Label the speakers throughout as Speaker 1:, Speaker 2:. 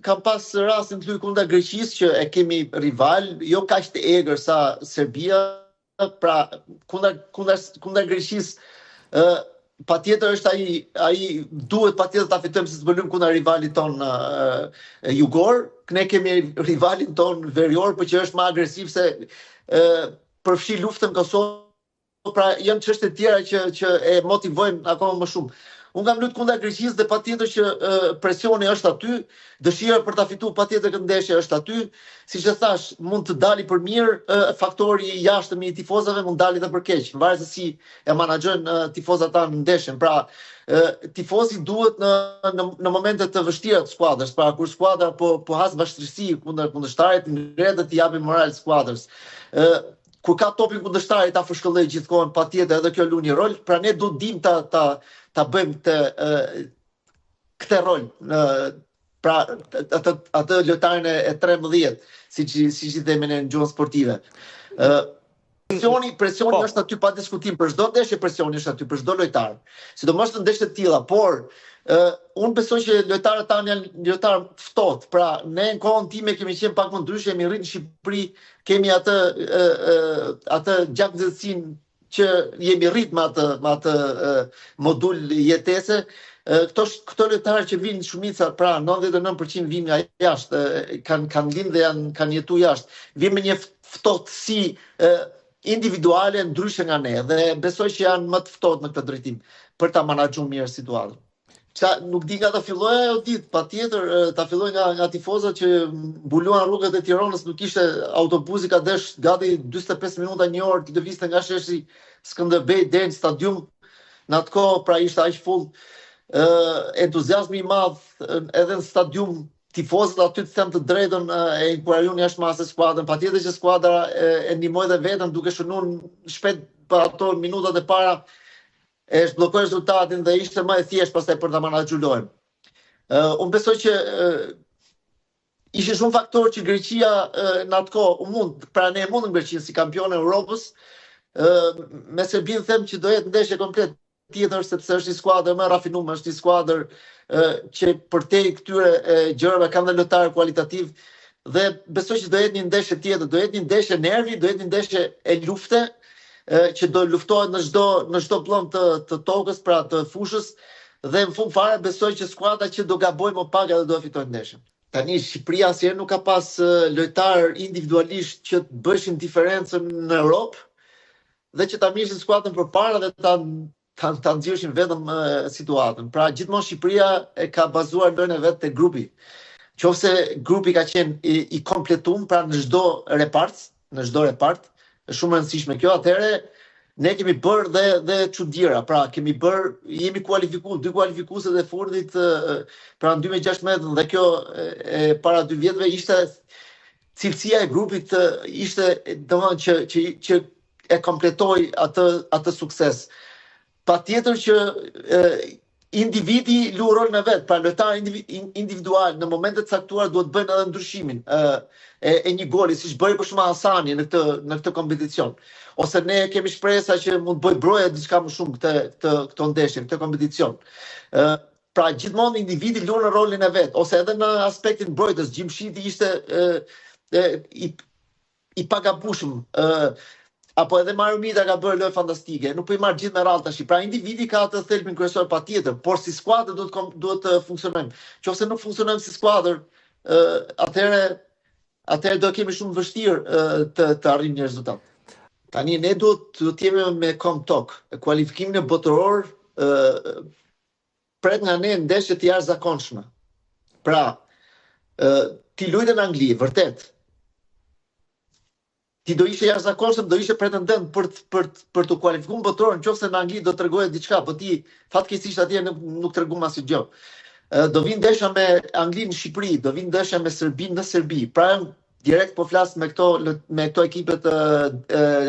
Speaker 1: kam pas rastin të luaj kundër Greqisë që e kemi rival, jo kaq të egër sa Serbia, pra kundër Greqisë patjetër është ai duhet patjetër ta fitojmë se s'bëlym kundër rivalit ton jugor, ne kemi rivalin ton verior, por që është më agresiv se përfshi luftën Kosovë, pra janë çështje të tjera që e motivojnë akoma më shumë. Unë kam luajtur kundër Greqisë dhe patjetër që presioni është aty, dëshira për ta fituar patjetër këtë ndeshje është aty. Siç e thash, mund të dali për mirë, faktori i jashtëm i tifozave mund dali edhe për keq, varet se si e menaxhojnë tifozat tanë ndeshjen. Pra, tifozi duhet në momente të vështira të skuadrës, pra kur skuadra po has bashkësi kundër kundërshtarit, ngrehet të japin moral skuadrës. Kur ka topin kundërshtarit ta fshkëlloj gjithkohon, patjetër edhe kjo luan një rol, pra ne duhet dim ta bëjmë këtë rol, pra atë lojtarin e 13, siç i themi në gjuhën sportive. Presioni është aty pa diskutim, për çdo ndeshje presioni është aty, për çdo lojtar. Sidomos në ndeshje të tilla, por unë besoj që lojtarët tanë janë lojtarë të ftohtë. Pra, ne në kohën time kemi qenë pak më ndryshe, jemi rritë në Shqipëri, kemi atë gjakëzëtsin që jemi rritë me atë modul jetese. Këto lojtarë që vinë shumica, pra 99% vinë nga jashtë, kanë vinë dhe kanë jetu jashtë, vinë me një ftohtësi individuale ndryshe nga ne, dhe besoj që janë më të ftohtë në këtë drejtim për ta menaxhuar mirë situatën. Nuk di nga ta filloj ajo ditë, patjetër ta filloj nga tifozat që mbuluan rrugët e Tiranës, nuk ishte autobusi ka desh gati 45 minuta, një orë të lëvizte nga sheshi Skënderbej deri në stadium. Në atë kohë pra ishte aq full, entuziazmi i madh edhe në stadium, tifozët aty të them të drejtën e inkurajojnë jashtëmase skuadrën, patjetër që skuadra e ndihmoi dhe vetëm duke shënuar shpejt për ato minutat e para e zhbllokoi rezultatin dhe ishte më e thjeshtë pastaj për ta menaxhuar lojën. Unë besoj që ishin shumë faktorë që Greqia në atë kohë pra ne mundëm Greqinë si kampion e Europës, me Serbinë them që do jetë ndeshje komplet tjetër, sepse është një skuadër më rafinuar, është një skuadër që përtej këtyre gjërave kanë dhe lojtarë kualitativ, dhe besoj që do jetë një ndeshje tjetër, do jetë një ndeshje nervi, do jetë një ndeshje e lufte, që do luftohet në çdo pllon të tokës, pra të fushës, dhe në fund fare besoj që skuadra që do gabojë më pak edhe do fitojë ndeshjen. Tani Shqipëria asnjëherë nuk ka pas lojtar individualisht që të bëshin diferencën në Europë dhe që ta mirësin skuadrën përpara dhe ta nxjerrin vetëm situatën. Pra gjithmonë Shqipëria e ka bazuar lojën e vet te grupi. Qofse grupi ka qenë i kompletuar, pra në çdo repart, është shumë e rëndësishme kjo, atëherë ne kemi bërë dhe çuditëra, pra jemi kualifikuar, 2 kualifikueset e fundit pra në 2016, dhe kjo para 2 vjetëve ishte cilësia e grupit, ishte domethënë që e kompletoi atë sukses. Patjetër që individi luan rolin e vet, pra lojtari individual në momente të caktuara duhet bëjnë edhe ndryshimin e një goli, siç bëri për shembull Hasani në këtë kompeticion. Ose ne kemi shpresa që mund bëj broja diçka më shumë këto ndeshje, këtë kompeticion. Pra gjithmonë individi luan rolin e vet, ose edhe në aspektin mbrojtës, Gjimshiti ishte i pagabushëm, apo edhe Marumita ka bërë lojë fantastike, nuk po i marr gjithë me radhë tash. Pra individi ka atë thelbin kryesor patjetër, por si skuadër duhet të funksionojmë. Nëse nuk funksionojmë si skuadër, atëherë do kemi shumë vështirë të arrijmë një rezultat. Tani ne duhet të jemi me kom tok. Kualifikimin e botëror pret nga ne ndeshje të jashtëzakonshme. Pra, ti luajtë në Angli, vërtet. Ti do ishe jashtëzakonshëm, do ishe pretendent për të kualifikuar botëror, nëse në Angli do tregoje diçka, po ti fatkeqësisht atje nuk tregon asnjë gjë. Do vinë ndeshja me Anglinë në Shqipëri, do vinë ndeshja me Serbinë në Serbi. Pra direkt po flas me këto ekipet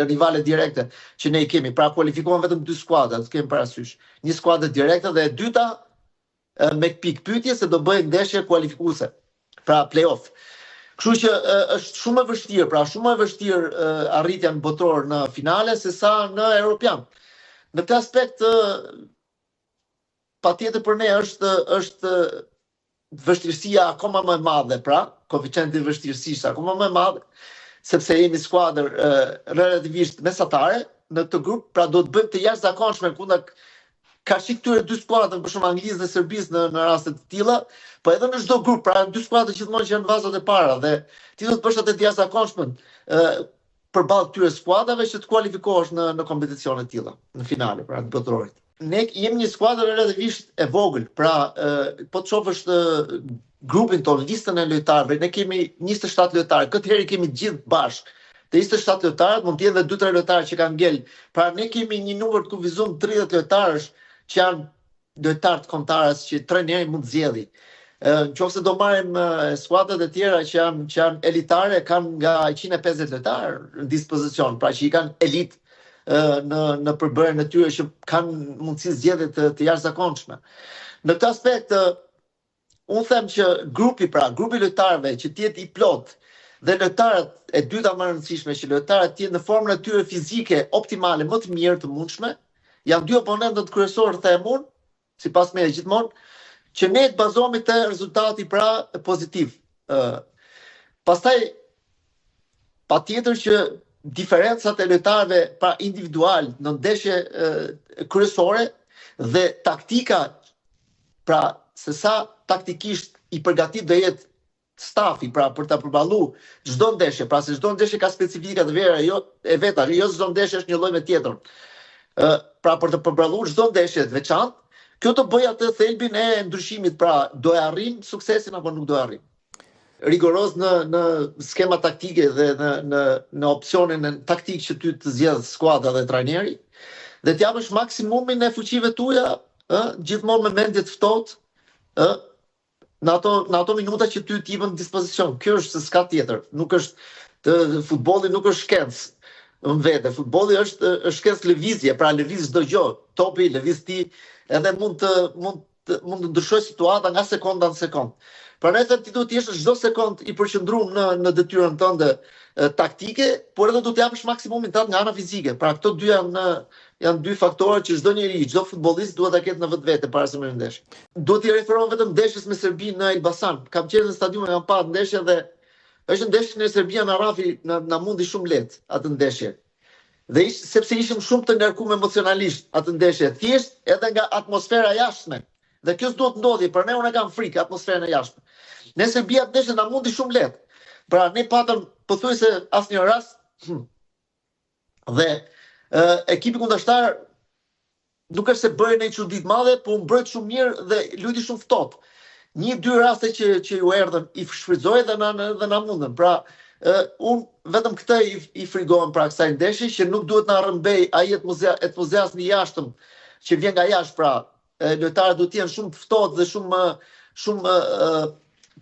Speaker 1: rivale direkte që ne i kemi. Pra kualifikuan vetëm 2 skuadra, të kemi parasysh. Një skuadër direkte dhe e dyta me pikë pyetje se do bëjë ndeshje kualifikuese. Pra play-off. Kështu që është shumë e vështirë, pra shumë e vështirë arritja në botëror në finale se sa në europian. Në këtë aspekt patjetër për ne është vështirësia akoma më e madhe, pra, koeficienti i vështirësisë akoma më e madhe, sepse jemi skuadër relativisht mesatare në këtë grup, pra do të bëjmë të jashtëzakonshme kundër kaqë këtyre dy skuadrave, për shembull Anglisë dhe Serbisë në raste të tilla, po edhe në çdo grup, pra dy skuadra gjithmonë që janë vazat e para dhe ti do të bësh atë të jashtëzakonshme përballë këtyre skuadrave që të kualifikohesh në kompeticione të tilla, në finale, pra të botrorit. Ne jemi një skuadër relativisht e vogël, pra po të shohësh grupin ton, listën e lojtarëve, ne kemi 27 lojtarë, këtë herë kemi gjithë bashkë. Të 27 lojtarët mund të jenë edhe 2-3 lojtarë që kanë ngel. Pra ne kemi një numër të kufizum 30 lojtarësh që janë lojtarë të kombëtarës që trajneri mund zgjedhë. Nëse do marrim skuadrat e tjera që janë elitare, kanë nga 150 lojtarë në dispozicion, pra që i kanë elitë në përbërjen e tyre që kanë mundësi zgjedhje të jashtëzakonshme. Në këtë aspekt, unë them që grupi lojtarëve që të jetë i plot dhe lojtarët e dyta më e rëndësishme që lojtarët të jenë në formën e tyre fizike optimale më të mirë të mundshme, janë dy oponentët kryesorë them unë, sipas meje gjithmonë, që ne të bazohemi te rezultati pra pozitiv. Pastaj patjetër që diferencat e lojtarëve pra individual në ndeshje kryesore dhe taktika, pra se sa taktikisht i përgatit do jetë stafi pra për ta përballuar çdo ndeshje, pra se çdo ndeshje ka specifikat e veta, jo çdo ndeshje është një lloj me tjetrën. Pra për të përballuar çdo ndeshje të veçantë, kjo të bëj atë thelbin e ndryshimit, pra do e arrim suksesin apo nuk do e arrim. Rigoroz në skema taktike dhe në opsionin e taktik që ty të zgjedh skuadra dhe trajneri, dhe të japësh maksimumin e fuqive tuaja, gjithmonë me mendje të ftohtë, në ato minuta që ty t'i jepën në dispozicion. Kjo është se s'ka tjetër. Nuk është futbolli nuk është shkencë në vete. Futbolli është shkencë lëvizje, pra lëviz çdo gjë. Topi lëviz ti edhe mund të ndryshoj situata nga sekonda në sekond. Prandaj ti duhet të jesh çdo sekond i përqendruar në detyrën tënde taktike, por edhe duhet të japësh maksimumin tënd nga ana fizike. Pra këto dy janë dy faktorë që çdo njeri, çdo futbollist duhet ta ketë në vetvete para se merr ndeshje. Duhet t'i referon vetëm ndeshjes me Serbinë në Elbasan. Kam qenë në stadiumin, kam parë ndeshje dhe është ndeshje në Serbia na rafi na mundi shumë lehtë atë ndeshje. Dhe sepse ishim shumë të ngarkuar emocionalisht atë ndeshje, thjesht edhe nga atmosfera jashtme. Dhe kjo s'duhet ndodhi, për ne unë kam frikë atmosferën e jashtme. Ne Serbia ndeshje na mundi shumë lehtë. Pra ne patëm pothuajse asnjë rast dhe ekipi kundërshtar nuk është se bëri një çudi të madhe, po u mbrojt shumë mirë dhe luajti shumë ftohtë. 1-2 raste që ju erdhën i shfrytëzoi dhe na mundën. Pra unë vetëm këtë i frigohem pra kësaj ndeshje që nuk duhet na rrëmbej ai entuziazmi i jashtëm që vjen nga jashtë, pra lojtarët duhet të jenë shumë të ftohtë dhe shumë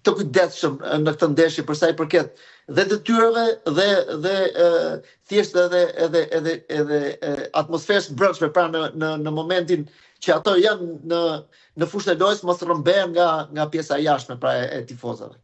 Speaker 1: të kujdesshëm në këtë ndeshje për sa i përket dhe detyrave dhe thjesht edhe atmosferës brendshme, pra në momentin që ato janë në fushën e lojës mos rrëmbehen nga pjesa e jashtme pra e tifozave.